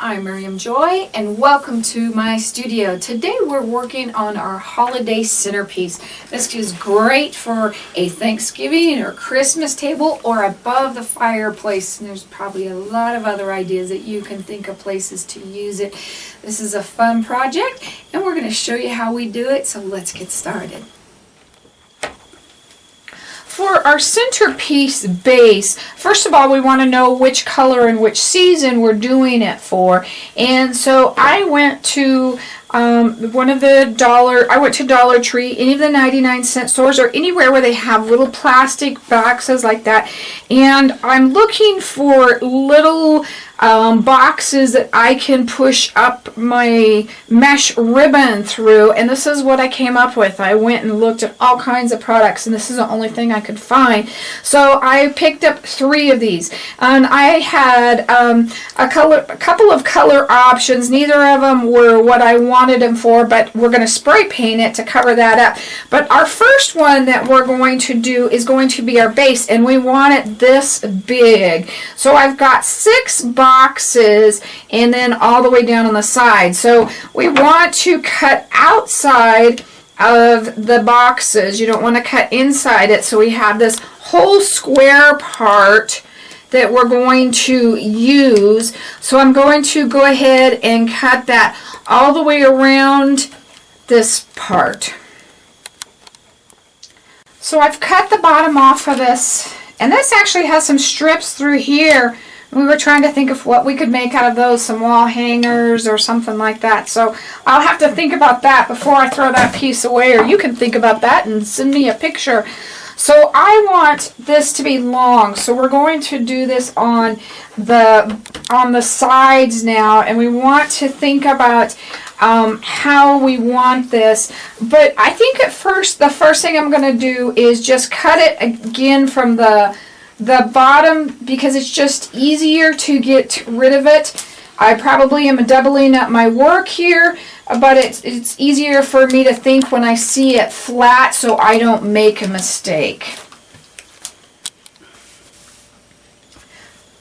I'm Miriam Joy and welcome to my studio. Today we're working on our holiday centerpiece. This is great for a Thanksgiving or Christmas table or above the fireplace. And there's probably a lot of other ideas that you can think of places to use it. This is a fun project and we're going to show you how we do it, so let's get started. For our centerpiece base, first of all, we want to know which color and which season we're doing it for. And so I went to Dollar Tree, any of the 99-cent stores, or anywhere where they have little plastic boxes like that. And I'm looking for little boxes that I can push up my mesh ribbon through, and this is what I came up with. I went and looked at all kinds of products, and this is the only thing I could find. So I picked up 3 of these, and I had a couple of color options. Neither of them were what I wanted them for, but we're going to spray paint it to cover that up. But our first one that we're going to do is going to be our base, and we want it this big. So I've got 6 boxes and then all the way down on the side. So we want to cut outside of the boxes. You don't want to cut inside it. So we have this whole square part that we're going to use. So I'm going to go ahead and cut that all the way around this part. So I've cut the bottom off of this, and this actually has some strips through here. We were trying to think of what we could make out of those, some wall hangers or something like that. So I'll have to think about that before I throw that piece away, or you can think about that and send me a picture. So I want this to be long, so we're going to do this on the sides now, and we want to think about how we want this. But I think the first thing I'm going to do is just cut it again from the bottom, because it's just easier to get rid of it. I probably am doubling up my work here, but it's easier for me to think when I see it flat so I don't make a mistake.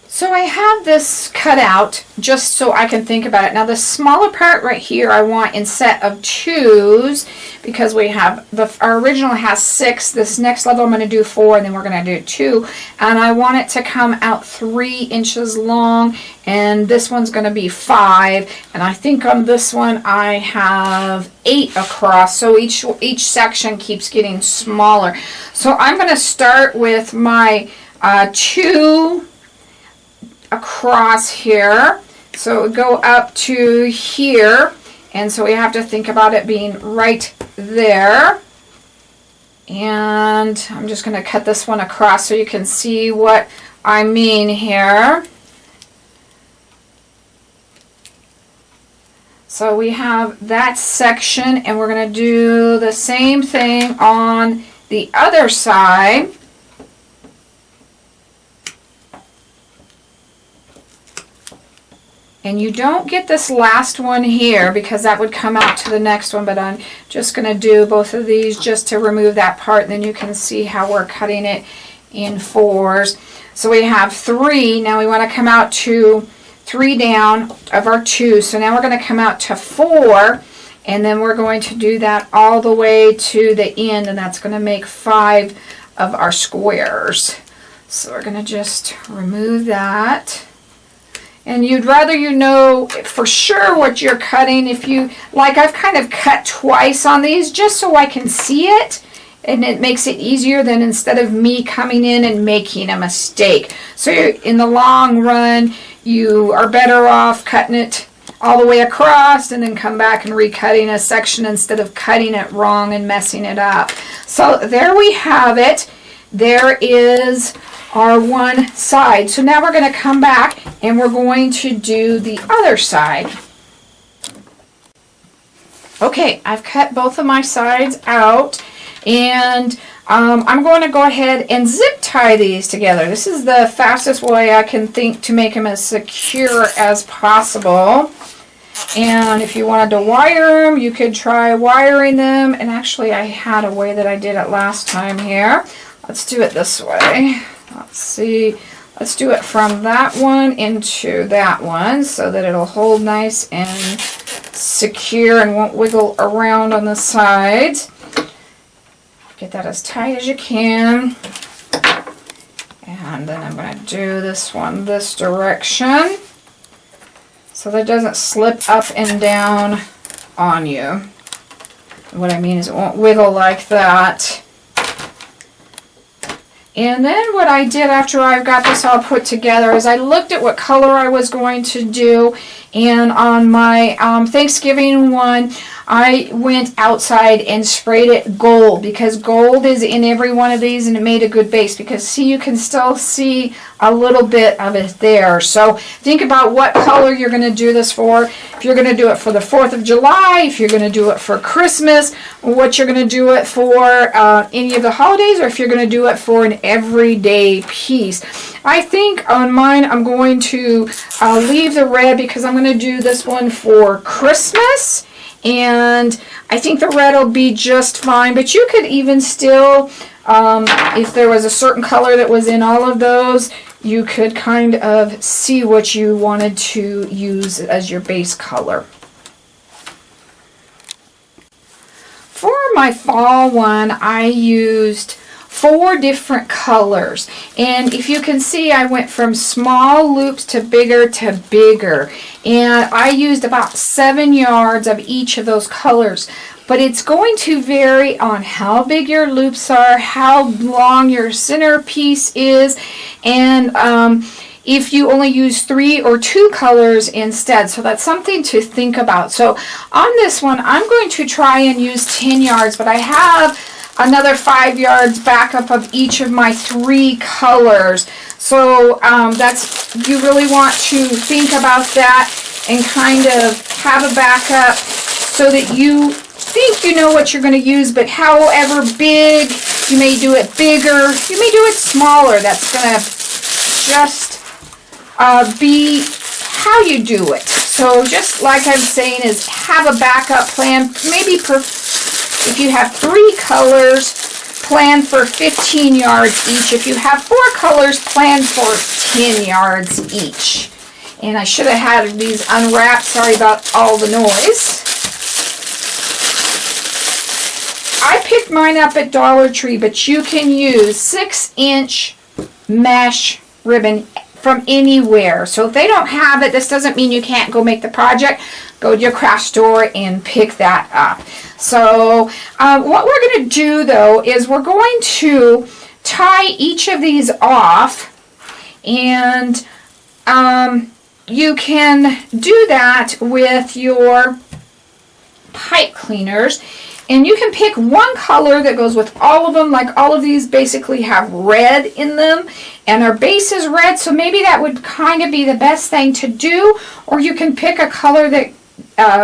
So I have this cut out just so I can think about it. Now the smaller part right here I want in set of 2s, because we have our original has 6. This next level I'm going to do 4, and then we're going to do 2. And I want it to come out 3 inches long, and this one's going to be 5. And I think on this one I have 8 across. So each section keeps getting smaller. So I'm going to start with my 2 across here, so it would go up to here, and so we have to think about it being right there. And I'm just going to cut this one across so you can see what I mean here. So we have that section, and we're going to do the same thing on the other side. And you don't get this last one here because that would come out to the next one, but I'm just going to do both of these just to remove that part, and then you can see how we're cutting it in 4s. So we have 3. Now we want to come out to 3 down of our 2. So now we're going to come out to 4, and then we're going to do that all the way to the end, and that's going to make 5 of our squares. So we're going to just remove that. And you'd rather you know for sure what you're cutting. If you like, I've kind of cut twice on these just so I can see it, and it makes it easier than instead of me coming in and making a mistake. So in the long run, you are better off cutting it all the way across and then come back and recutting a section instead of cutting it wrong and messing it up. So there we have it. There is our one side. So now we're going to come back and we're going to do the other side. Okay, I've cut both of my sides out, and I'm going to go ahead and zip tie these together. This is the fastest way I can think to make them as secure as possible. And if you wanted to wire them, you could try wiring them. And actually I had a way that I did it last time here. Let's do it this way. Let's see. Let's do it from that one into that one so that it'll hold nice and secure and won't wiggle around on the sides. Get that as tight as you can. And then I'm going to do this one this direction so that it doesn't slip up and down on you. What I mean is it won't wiggle like that. And then what I did after I've got this all put together is I looked at what color I was going to do, and on my Thanksgiving one I went outside and sprayed it gold because gold is in every one of these, and it made a good base because see, you can still see a little bit of it there. So think about what color you're going to do this for. If you're going to do it for the 4th of July, if you're going to do it for Christmas, what you're going to do it for any of the holidays, or if you're going to do it for an everyday piece. I think on mine I'm going to leave the red because I'm going to do this one for Christmas. And I think the red will be just fine, but you could even still, if there was a certain color that was in all of those, you could kind of see what you wanted to use as your base color. For my fall one, I used 4 different colors, and if you can see, I went from small loops to bigger, and I used about 7 yards of each of those colors. But it's going to vary on how big your loops are, how long your centerpiece is, and if you only use 3 or 2 colors instead. So that's something to think about. So on this one, I'm going to try and use 10 yards, but I have another 5 yards backup of each of my 3 colors. So that's, you really want to think about that and kind of have a backup so that you think you know what you're going to use, but however big, you may do it bigger, you may do it smaller. That's going to just be how you do it. So just like I'm saying, is have a backup plan. Maybe if you have 3 colors, plan for 15 yards each. If you have 4 colors, plan for 10 yards each. And I should have had these unwrapped. Sorry about all the noise. I picked mine up at Dollar Tree, but you can use 6-inch mesh ribbon from anywhere. So if they don't have it, this doesn't mean you can't go make the project. Go to your craft store and pick that up. So what we're going to do though is we're going to tie each of these off, and you can do that with your pipe cleaners. And you can pick one color that goes with all of them. Like all of these basically have red in them, and our base is red, so maybe that would kind of be the best thing to do. Or you can pick a color that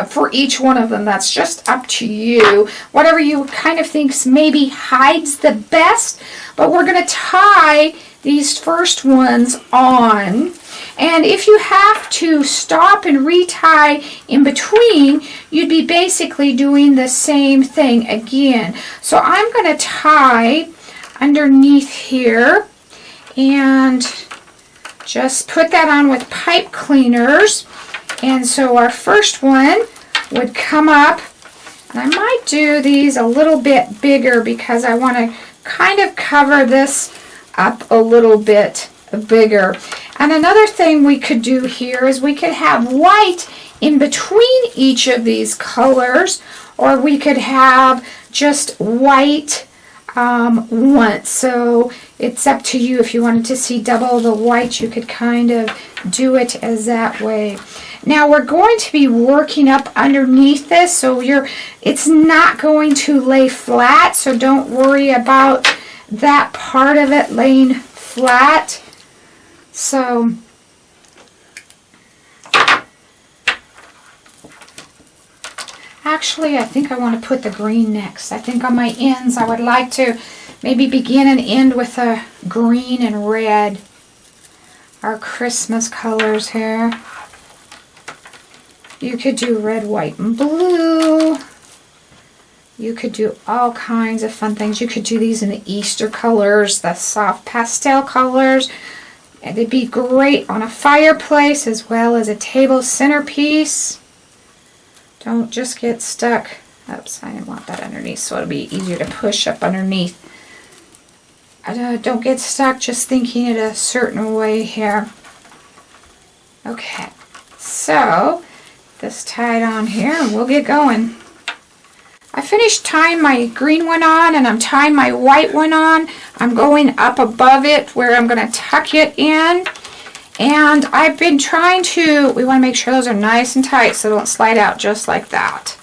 for each one of them. That's just up to you. Whatever you kind of think maybe hides the best. But we're going to tie these first ones on. And if you have to stop and retie in between, you'd be basically doing the same thing again. So I'm going to tie underneath here and just put that on with pipe cleaners. And so our first one would come up, and I might do these a little bit bigger because I want to kind of cover this up a little bit bigger. And another thing we could do here is we could have white in between each of these colors, or we could have just white once. So it's up to you. If you wanted to see double the white, you could kind of do it as that way. Now we're going to be working up underneath this, so it's not going to lay flat, so don't worry about that part of it laying flat. So actually, I think I want to put the green next. I think on my ends I would like to maybe begin and end with a green and red, our Christmas colors here. You could do red, white, and blue. You could do all kinds of fun things. You could do these in the Easter colors, the soft pastel colors. And it'd be great on a fireplace as well as a table centerpiece. Don't just get stuck. Oops, I didn't want that underneath, so it'll be easier to push up underneath. Don't get stuck just thinking it a certain way here. Okay, so this tied on here and we'll get going. I finished tying my green one on and I'm tying my white one on. I'm going up above it where I'm going to tuck it in. And I've been trying to, we want to make sure those are nice and tight so they don't slide out just like that.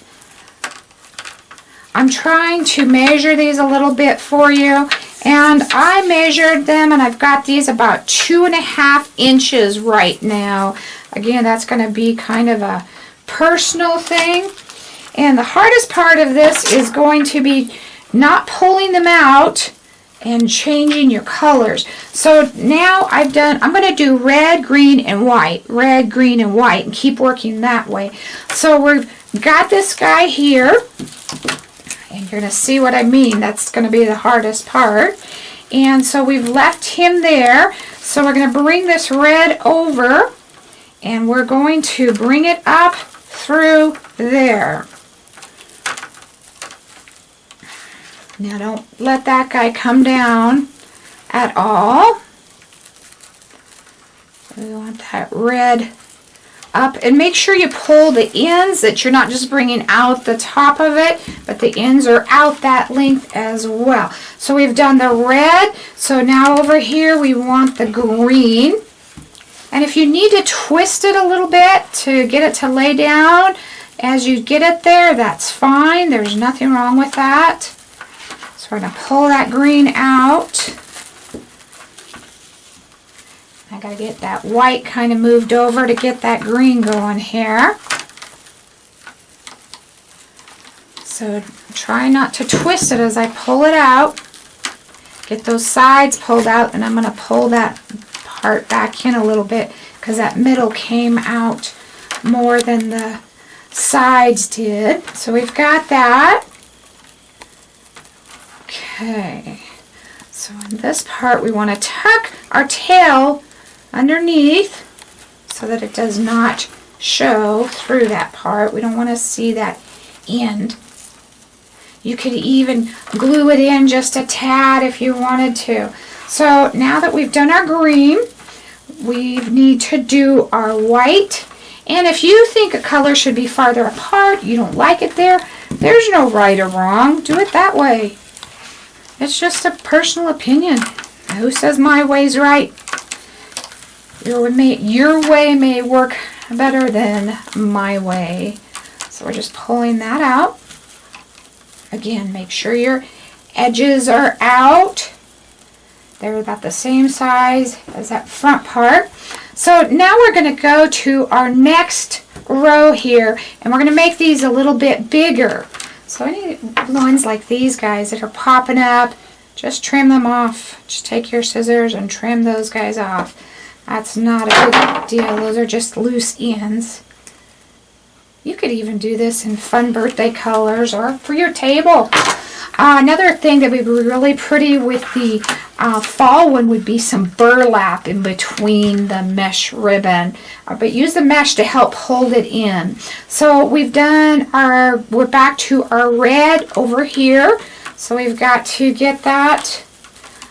I'm trying to measure these a little bit for you. And I measured them and I've got these about 2.5 inches right now. Again, that's going to be kind of a personal thing. And the hardest part of this is going to be not pulling them out and changing your colors. So now I'm going to do red, green, and white. Red, green, and white, and keep working that way. So we've got this guy here. And you're going to see what I mean. That's going to be the hardest part. And so we've left him there. So we're going to bring this red over. And we're going to bring it up through there. Now don't let that guy come down at all. We want that red up, and make sure you pull the ends, that you're not just bringing out the top of it, but the ends are out that length as well. So we've done the red, so now over here we want the green. And if you need to twist it a little bit to get it to lay down as you get it there, that's fine. There's nothing wrong with that. So we're going to pull that green out. I got to get that white kind of moved over to get that green going here. So try not to twist it as I pull it out. Get those sides pulled out, and I'm going to pull that part back in a little bit because that middle came out more than the sides did. So we've got that. Okay, so in this part we want to tuck our tail underneath so that it does not show through that part. We don't want to see that end. You could even glue it in just a tad if you wanted to. So now that we've done our green, we need to do our white. And if you think a color should be farther apart, you don't like it there, there's no right or wrong. Do it that way. It's just a personal opinion. Who says my way's right? Your way may work better than my way. So we're just pulling that out. Again, make sure your edges are out. They're about the same size as that front part. So now we're going to go to our next row here, and we're going to make these a little bit bigger. So any ones like these guys that are popping up, just trim them off. Just take your scissors and trim those guys off. That's not a good deal. Those are just loose ends. You could even do this in fun birthday colors or for your table. Another thing that would be really pretty with the fall one would be some burlap in between the mesh ribbon. But use the mesh to help hold it in. So we're back to our red over here. So we've got to get that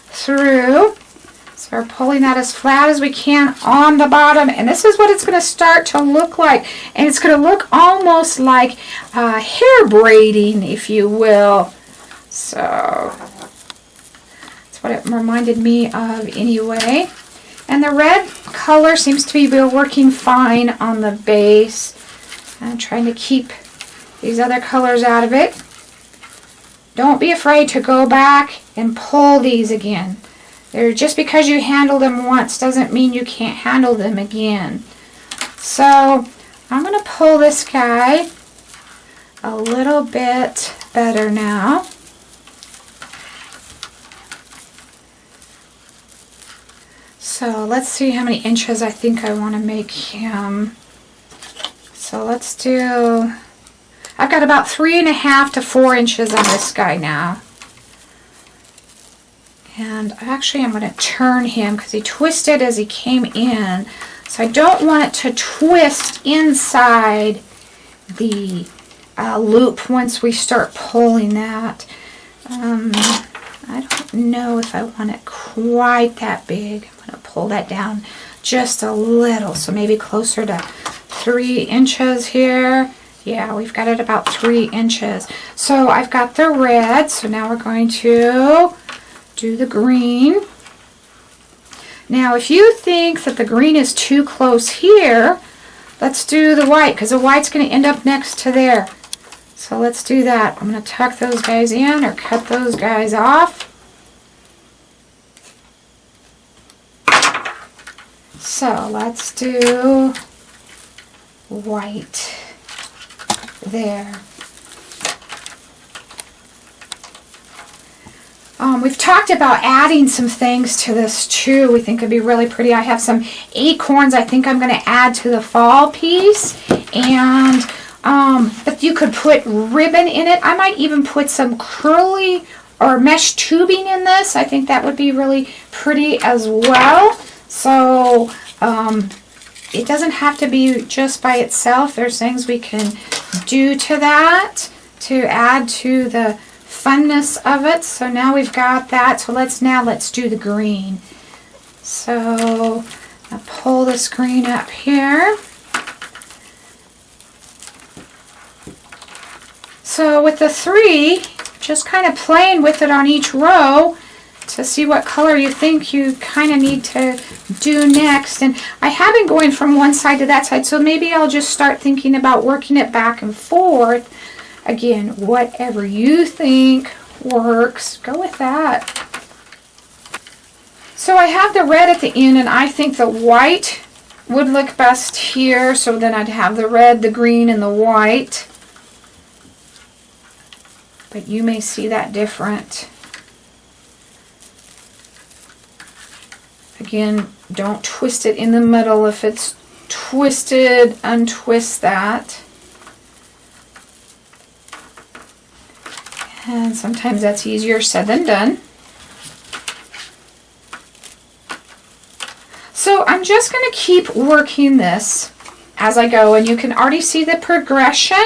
through. So we're pulling that as flat as we can on the bottom. And this is what it's going to start to look like. And it's going to look almost like hair braiding, if you will. So that's what it reminded me of anyway. And the red color seems to be working fine on the base. I'm trying to keep these other colors out of it. Don't be afraid to go back and pull these again. Just because you handle them once doesn't mean you can't handle them again. So I'm going to pull this guy a little bit better now. So let's see how many inches I think I want to make him. So let's do, I've got about 3.5 to 4 inches on this guy now. And actually I'm going to turn him because he twisted as he came in. So I don't want it to twist inside the loop once we start pulling that. I don't know if I want it quite that big. I'm going to pull that down just a little, so maybe closer to 3 inches here. Yeah, we've got it about 3 inches. So I've got the red, so now we're going to do the green. Now if you think that the green is too close here, let's do the white, because the white's going to end up next to there. So let's do that. I'm going to tuck those guys in or cut those guys off. So let's do white there. We've talked about adding some things to this too. We think it'd be really pretty. I have some acorns I think I'm going to add to the fall piece, and but you could put ribbon in it. I might even put some curly or mesh tubing in this. I think that would be really pretty as well. So it doesn't have to be just by itself. There's things we can do to that to add to the funness of it. So now we've got that. So let's do the green. So I'll pull this green up here. So with the 3, just kind of playing with it on each row to see what color you think you kind of need to do next. And I have been going from one side to that side, so maybe I'll just start thinking about working it back and forth. Again, whatever you think works, go with that. So I have the red at the end, and I think the white would look best here. So then I'd have the red, the green, and the white. But you may see that different. Again, don't twist it in the middle. If it's twisted, untwist that. And sometimes that's easier said than done. So I'm just going to keep working this as I go, and you can already see the progression.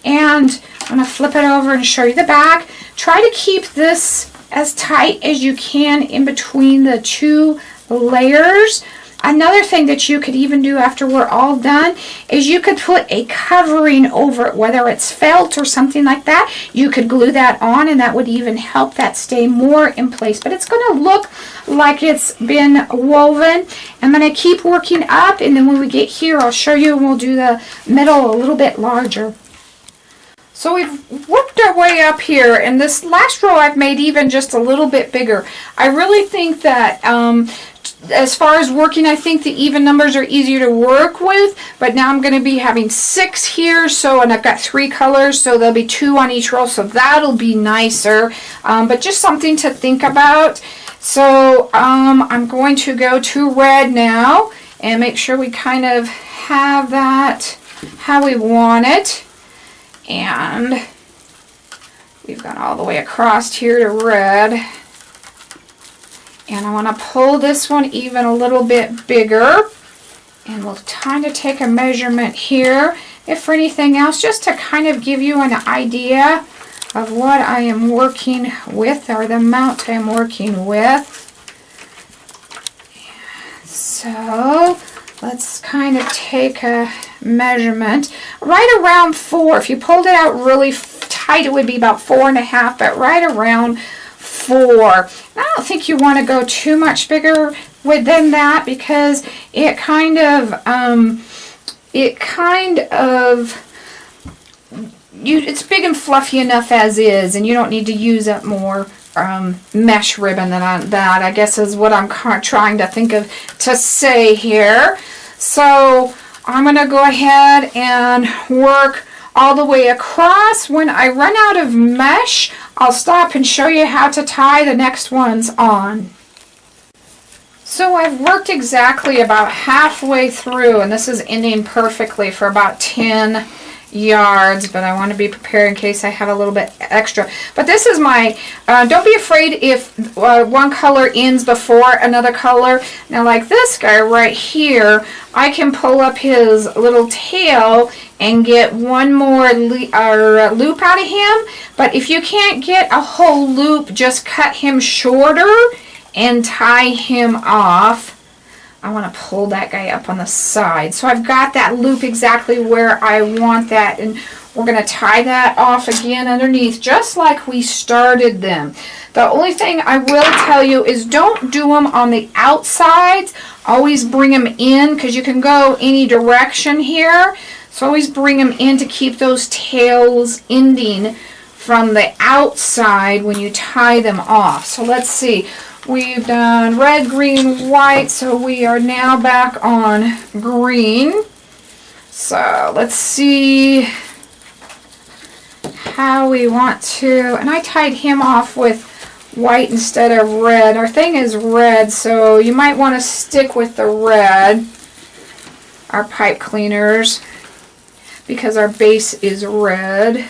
And I'm going to flip it over and show you the back. Try to keep this as tight as you can in between the 2 layers. Another thing that you could even do after we're all done is you could put a covering over it, whether it's felt or something like that. You could glue that on, and that would even help that stay more in place. But it's going to look like it's been woven. I'm going to keep working up, and then when we get here, I'll show you, and we'll do the middle a little bit larger. So we've worked our way up here, and this last row I've made even just a little bit bigger. I really think that as far as working, I think the even numbers are easier to work with, but now I'm going to be having 6 here, so, and I've got 3 colors, so there'll be 2 on each row, so that'll be nicer, but just something to think about. So I'm going to go to red now and make sure we kind of have that how we want it, and we've gone all the way across here to red. And I want to pull this one even a little bit bigger. And we'll kind of take a measurement here, if for anything else, just to kind of give you an idea of what I am working with, or the amount I'm working with. So let's kind of take a measurement. Right around 4. If you pulled it out really tight, it would be about 4.5, but right around 4. I don't think you want to go too much bigger than that, because it's big and fluffy enough as is, and you don't need to use up more mesh ribbon than that, I guess is what I'm trying to think of to say here. So I'm going to go ahead and work all the way across. When I run out of mesh, I'll stop and show you how to tie the next ones on. So I've worked exactly about halfway through, and this is ending perfectly for about 10 yards, but I want to be prepared in case I have a little bit extra. But this is my, don't be afraid if one color ends before another color. Now like this guy right here, I can pull up his little tail and get one more loop out of him. But if you can't get a whole loop, just cut him shorter and tie him off. I want to pull that guy up on the side. So I've got that loop exactly where I want that, and we're going to tie that off again underneath just like we started them. The only thing I will tell you is don't do them on the outsides. Always bring them in because you can go any direction here. So always bring them in to keep those tails ending from the outside when you tie them off. So let's see. We've done red, green, white, so we are now back on green. So let's see how we want to, and I tied him off with white instead of red. Our thing is red, so you might want to stick with the red, our pipe cleaners, because our base is red.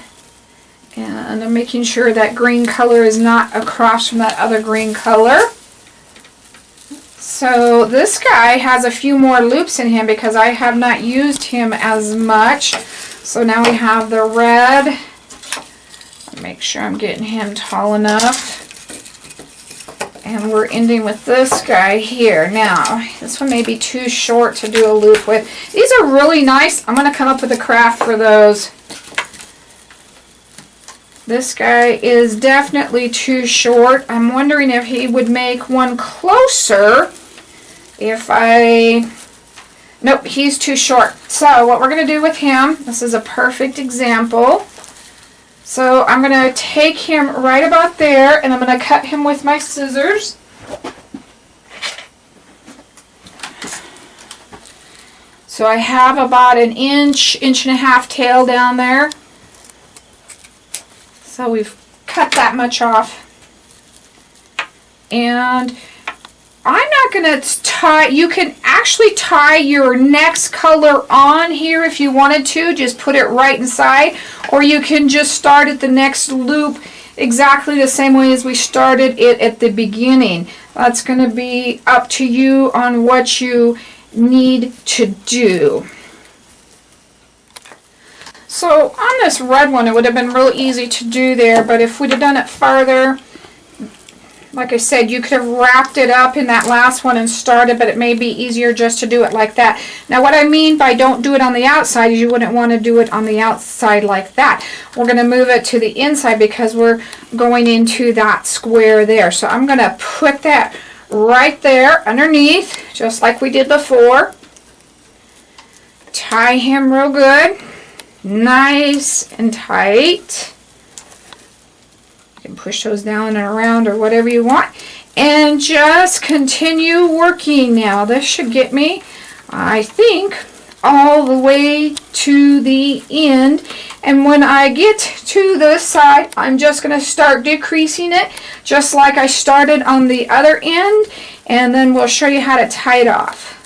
And I'm making sure that green color is not across from that other green color. So this guy has a few more loops in him because I have not used him as much. So now we have the red. Make sure I'm getting him tall enough. And we're ending with this guy here. Now, this one may be too short to do a loop with. These are really nice. I'm going to come up with a craft for those. This guy is definitely too short. I'm wondering if he would make one closer if I... Nope, he's too short. So what we're going to do with him, this is a perfect example. So I'm going to take him right about there and I'm going to cut him with my scissors. So I have about an inch, inch and a half tail down there. So we've cut that much off. And I'm not going to tie, you can actually tie your next color on here if you wanted to, just put it right inside, or you can just start at the next loop exactly the same way as we started it at the beginning. That's going to be up to you on what you need to do. So on this red one, it would have been real easy to do there, but if we'd have done it farther, like I said, you could have wrapped it up in that last one and started, but it may be easier just to do it like that. Now what I mean by don't do it on the outside is you wouldn't want to do it on the outside like that. We're going to move it to the inside because we're going into that square there. So I'm going to put that right there underneath, just like we did before. Tie him real good. Nice and tight. You can push those down and around or whatever you want. And just continue working now. This should get me, I think, all the way to the end. And when I get to this side, I'm just going to start decreasing it just like I started on the other end. And then we'll show you how to tie it off.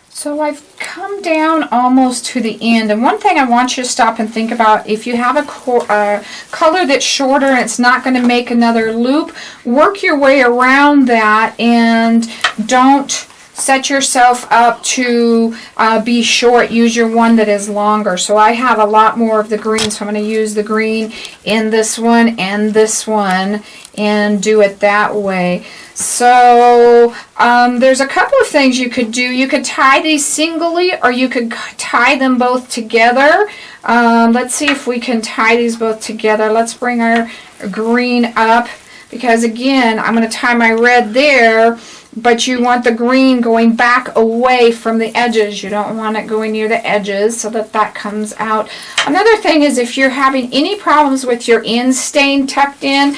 So I've come down almost to the end, and one thing I want you to stop and think about, if you have a color that's shorter and it's not going to make another loop, work your way around that and don't set yourself up to be short. Use your one that is longer. So I have a lot more of the green, so I'm going to use the green in this one and this one and do it that way. So there's a couple of things you could do. You could tie these singly or you could tie them both together. Let's see if we can tie these both together. Let's bring our green up because again I'm going to tie my red there, but you want the green going back away from the edges. You don't want it going near the edges so that that comes out. Another thing is if you're having any problems with your end stain tucked in,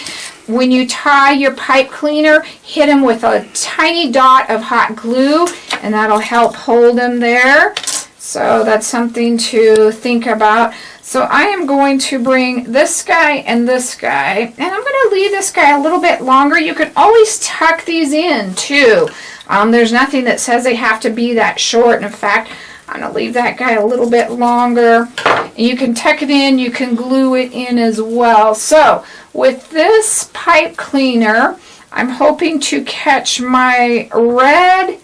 when you tie your pipe cleaner, hit them with a tiny dot of hot glue and that'll help hold them there. So that's something to think about. So I am going to bring this guy and this guy, and I'm going to leave this guy a little bit longer. You can always tuck these in too. There's nothing that says they have to be that short. In fact, I'm going to leave that guy a little bit longer. And you can tuck it in, you can glue it in as well. So with this pipe cleaner, I'm hoping to catch my red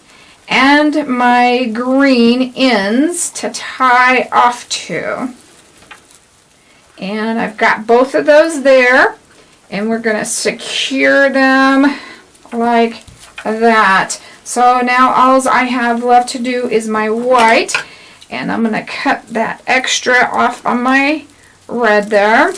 and my green ends to tie off to. And I've got both of those there, and we're going to secure them like that. So now all I have left to do is my white, and I'm going to cut that extra off on my red there.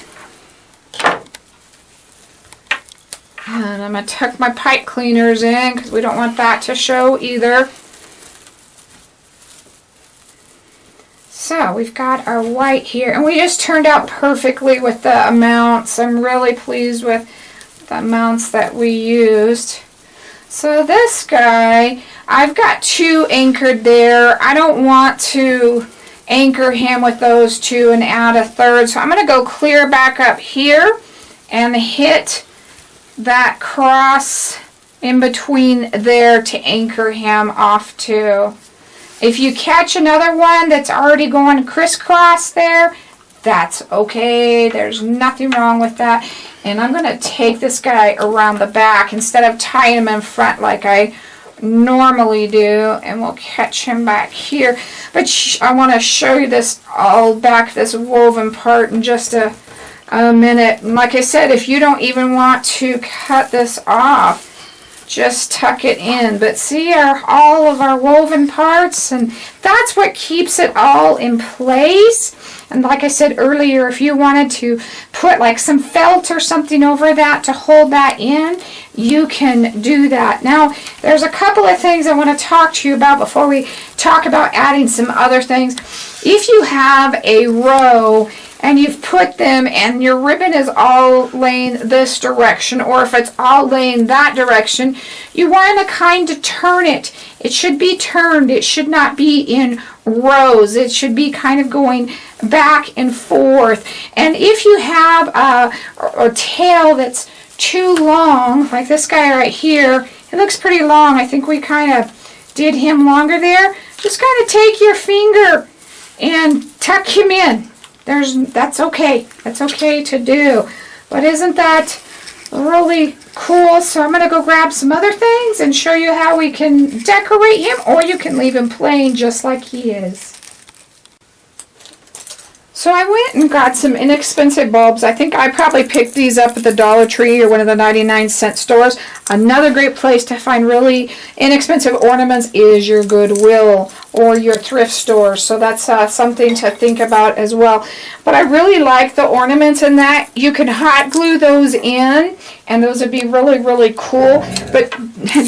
And I'm going to tuck my pipe cleaners in because we don't want that to show either. So we've got our white here, and we just turned out perfectly with the amounts. I'm really pleased with the amounts that we used. So this guy, I've got 2 anchored there. I don't want to anchor him with those 2 and add a third. So I'm going to go clear back up here and hit that cross in between there to anchor him off to. If you catch another one that's already going crisscross there, that's okay. There's nothing wrong with that. And I'm going to take this guy around the back instead of tying him in front like I normally do, and we'll catch him back here. But I want to show you this all back, this woven part, in just a minute. And like I said, if you don't even want to cut this off, just tuck it in. But see all of our woven parts, and that's what keeps it all in place. And like I said earlier, if you wanted to put like some felt or something over that to hold that in, you can do that. Now, there's a couple of things I want to talk to you about before we talk about adding some other things. If you have a row and you've put them and your ribbon is all laying this direction, or if it's all laying that direction, you want to kind of turn it. It should be turned. It should not be in rows. It should be kind of going back and forth. And if you have a tail that's too long, like this guy right here, it looks pretty long. I think we kind of did him longer there. Just kind of take your finger and tuck him in. That's okay. That's okay to do. But isn't that really cool? So I'm going to go grab some other things and show you how we can decorate him, or you can leave him plain just like he is. So I went and got some inexpensive bulbs. I think I probably picked these up at the Dollar Tree or one of the 99-cent stores. Another great place to find really inexpensive ornaments is your Goodwill or your thrift store. So that's something to think about as well. But I really like the ornaments in that. You can hot glue those in, and those would be really, really cool. But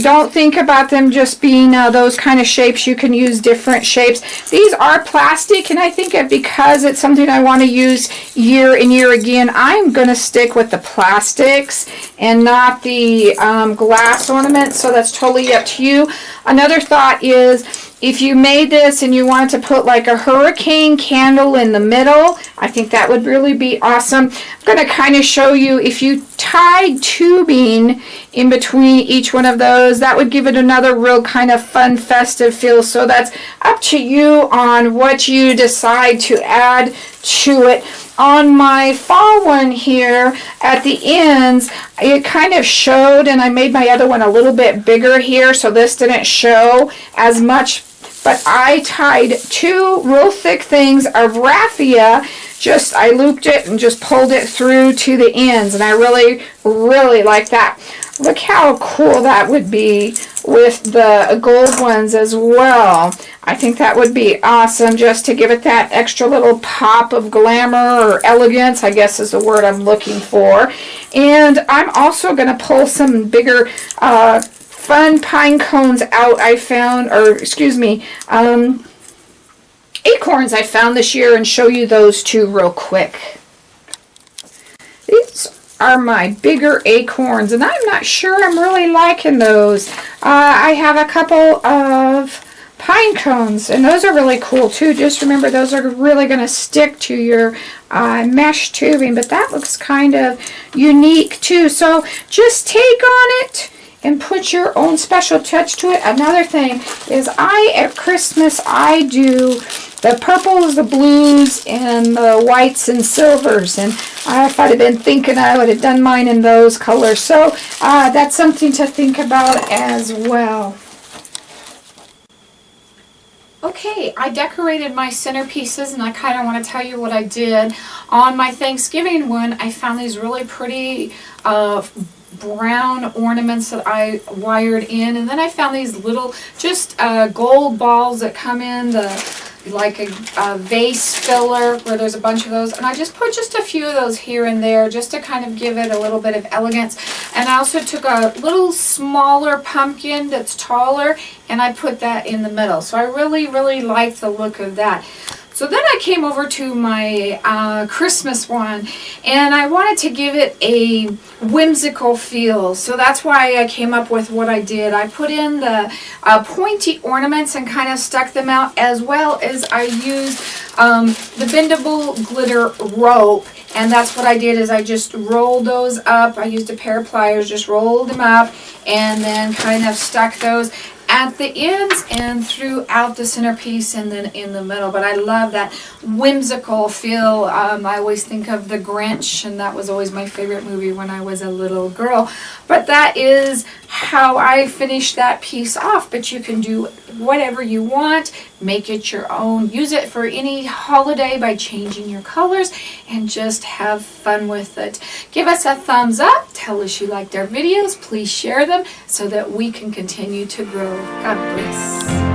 don't think about them just being those kind of shapes. You can use different shapes. These are plastic, and I think because it's something I want to use year and year again, I'm going to stick with the plastics and not the glass ornaments. So that's totally up to you. Another thought is, if you made this and you wanted to put like a hurricane candle in the middle, I think that would really be awesome. I'm going to kind of show you, if you tied tubing in between each one of those, that would give it another real kind of fun, festive feel. So that's up to you on what you decide to add to it. On my fall one here at the ends, it kind of showed, and I made my other one a little bit bigger here, so this didn't show as much. But I tied 2 real thick things of raffia. I looped it and just pulled it through to the ends, and I really, really like that. Look how cool that would be with the gold ones as well. I think that would be awesome, just to give it that extra little pop of glamour or elegance, I guess is the word I'm looking for. And I'm also going to pull some bigger fun pine cones out I found, or excuse me, acorns I found this year, and show you those two real quick. These are my bigger acorns, and I'm not sure I'm really liking those. I have a couple of pine cones, and those are really cool too. Just remember, those are really going to stick to your mesh tubing, but that looks kind of unique too. So just take on it and put your own special touch to it. Another thing is at Christmas, I do the purples, the blues, and the whites and silvers. And if I'd have been thinking, I would have done mine in those colors. So that's something to think about as well. Okay, I decorated my centerpieces, and I kind of want to tell you what I did. On my Thanksgiving one, I found these really pretty brown ornaments that I wired in, and then I found these little just gold balls that come in like a vase filler where there's a bunch of those, and I just put just a few of those here and there just to kind of give it a little bit of elegance. And I also took a little smaller pumpkin that's taller, and I put that in the middle. So I really like the look of that. So then I came over to my Christmas one, and I wanted to give it a whimsical feel. So that's why I came up with what I did. I put in the pointy ornaments and kind of stuck them out, as well as I used the bendable glitter rope. And that's what I did, is I just rolled those up. I used a pair of pliers, just rolled them up, and then kind of stuck those at the ends and throughout the centerpiece and then in the middle. But I love that whimsical feel. I always think of The Grinch, and that was always my favorite movie when I was a little girl. But that is how I finished that piece off. But you can do whatever you want, make it your own, use it for any holiday by changing your colors, and just have fun with it. Give us a thumbs up, tell us you liked our videos, please share them so that we can continue to grow. God bless.